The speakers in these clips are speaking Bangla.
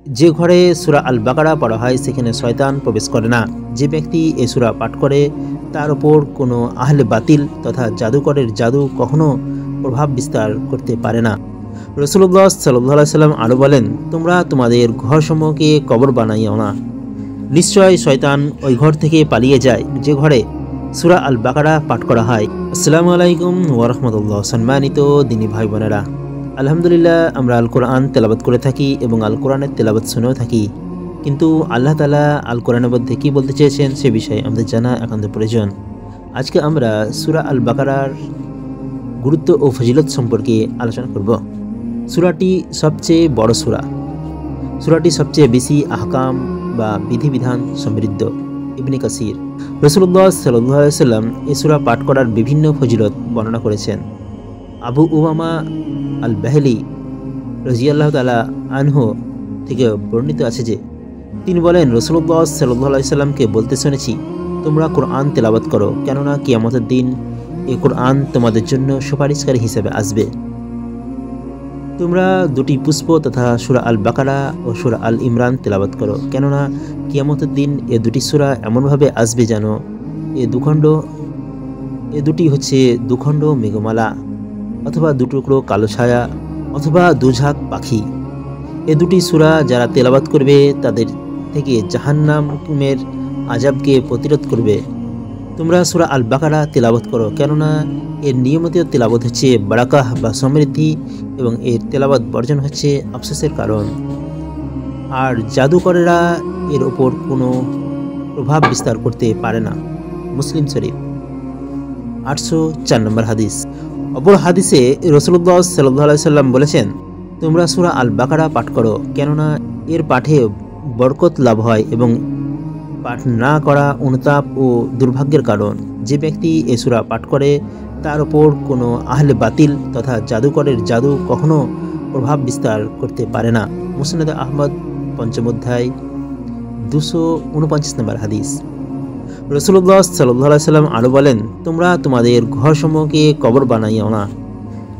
যে ঘরে সূরা আল বাকারা পড়া হয় সেখানে শয়তান প্রবেশ করে না। যে ব্যক্তি এই সূরা পাঠ করে তার উপর কোনো আহলে বাতিল তথা জাদুকরের জাদু কখনো প্রভাব বিস্তার করতে পারে না। রাসূলুল্লাহ সাল্লাল্লাহু আলাইহি সাল্লাম আরও বলেন, তোমরা তোমাদের ঘরসমূহকে কবর বানাইও না। নিশ্চয় শয়তান ওই ঘর থেকে পালিয়ে যায় যে ঘরে সূরা আল বাকারা পাঠ করা হয়। আসসালামু আলাইকুম ওয়া রাহমাতুল্লাহ। সম্মানিত দিনী ভাই বোনেরা, আলহামদুলিল্লাহ আমরা আল কোরআন তেলাওয়াত করে থাকি এবং আল কোরআনের তেলাওয়াত শুনেও থাকি, কিন্তু আল্লাহ তাআলা আল কোরআনের মধ্যে কী বলতে চেয়েছেন সে বিষয়ে আমাদের জানা একান্ত প্রয়োজন। আজকে আমরা সূরা আল বাকারার গুরুত্ব ও ফজিলত সম্পর্কে আলোচনা করব। সূরাটি সবচেয়ে বড় সূরা, সূরাটি সবচেয়ে বেশি আহকাম বা বিধিবিধান সমৃদ্ধ। ইবনে কাসির রাসূলুল্লাহ সাল্লাল্লাহু আলাইহি সাল্লাম এই সূরা পাঠ করার বিভিন্ন ফজিলত বর্ণনা করেছেন। আবু উমামা আল বাহলি রাদিয়াল্লাহু তাআলা আনহু থেকে বর্ণিত আছে যে তিনি বলেন, রাসূলুল্লাহ সাল্লাল্লাহু আলাইহি সাল্লামকে বলতে শুনেছি, তোমরা কোরআন তেলাওয়াত করো, কেননা কিয়ামতের দিন এই কোরআন তোমাদের জন্য সুপারিশকারী হিসেবে আসবে। তোমরা দুটি পুষ্প তথা সূরা আল বাকারা ও সূরা আল ইমরান তেলাওয়াত করো, কেননা কিয়ামতের দিন এ দুটি সূরা এমনভাবে আসবে যেন এ দুটি হচ্ছে দুখণ্ড মেঘমালা, অথবা দুটুকরো কালো ছায়া, অথবা দুঝাঁক পাখি। এ দুটি সূরা যারা তেলাওয়াত করবে তাদের থেকে জাহান্নামের আযাবকে প্রতিরোধ করবে। তোমরা সূরা আল বাকারা তেলাওয়াত করো, কেননা এর নিয়মিত তেলাওয়াত হচ্ছে বারাকাহ বা সমৃদ্ধি এবং এর তেলাওয়াত বর্জন হচ্ছে আফসোসের কারণ। আর জাদুকরেরা এর ওপর কোনো প্রভাব বিস্তার করতে পারে না। মুসলিম শরীফ 804 নম্বর হাদিস। অপর হাদিসে রাসূলুল্লাহ সাল্লাল্লাহু আলাইহি সাল্লাম বলেছেন, তোমরা সূরা আল বাকারা পাঠ করো, কেননা এর পাঠে বরকত লাভ হয় এবং পাঠ না করা অনুতাপ ও দুর্ভাগ্যের কারণ। যে ব্যক্তি এ সূরা পাঠ করে তার উপর কোনো আহলে বাতিল তথা জাদুকরের জাদু কখনো প্রভাব বিস্তার করতে পারে না। মুসনাদ আহমদ 5ম অধ্যায় 249 নম্বর হাদিস। রাসূলুল্লাহ সাল্লাল্লাহু আলাইহি সাল্লাম আরও বলেন, তোমরা তোমাদের ঘরসমূহকে কবর বানাইও না।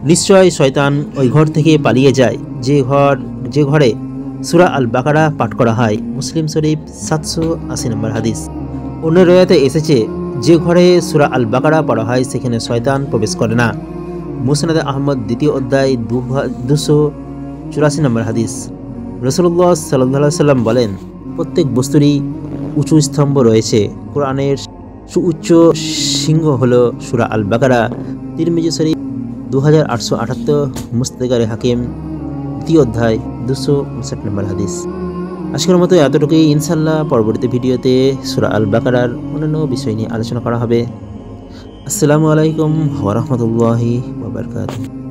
নিশ্চয় শয়তান ওই ঘর থেকে পালিয়ে যায় যে ঘরে সূরা আল বাকারা পাঠ করা হয়। মুসলিম শরীফ 780 নম্বর হাদিস। অন্য রওয়ায়াতে এসেছে, যে ঘরে সূরা আল বাকারা পড়া হয় সেখানে শয়তান প্রবেশ করে না। মুসনাদ আহমদ 2য় অধ্যায় 284 নম্বর হাদিস। রাসূলুল্লাহ সাল্লাল্লাহু আলাইহি সাল্লাম বলেন, প্রত্যেক বস্তুরই উঁচু স্তম্ভ রয়েছে। কোরআনের সুউচ্চ সিংহ হলো সূরা আল বাকারা। তিরমিজি শরীফ 2878, মুস্তাদরাকে হাকিম 2য় অধ্যায় 259 নম্বর হাদিস। আজকের মতো এতটুকুই। ইনশাআল্লাহ পরবর্তী ভিডিওতে সূরা আল বাকারার অন্যান্য বিষয় নিয়ে আলোচনা করা হবে। আসসালামু আলাইকুম ওয়া রাহমাতুল্লাহি ওয়া বারাকাতুহু।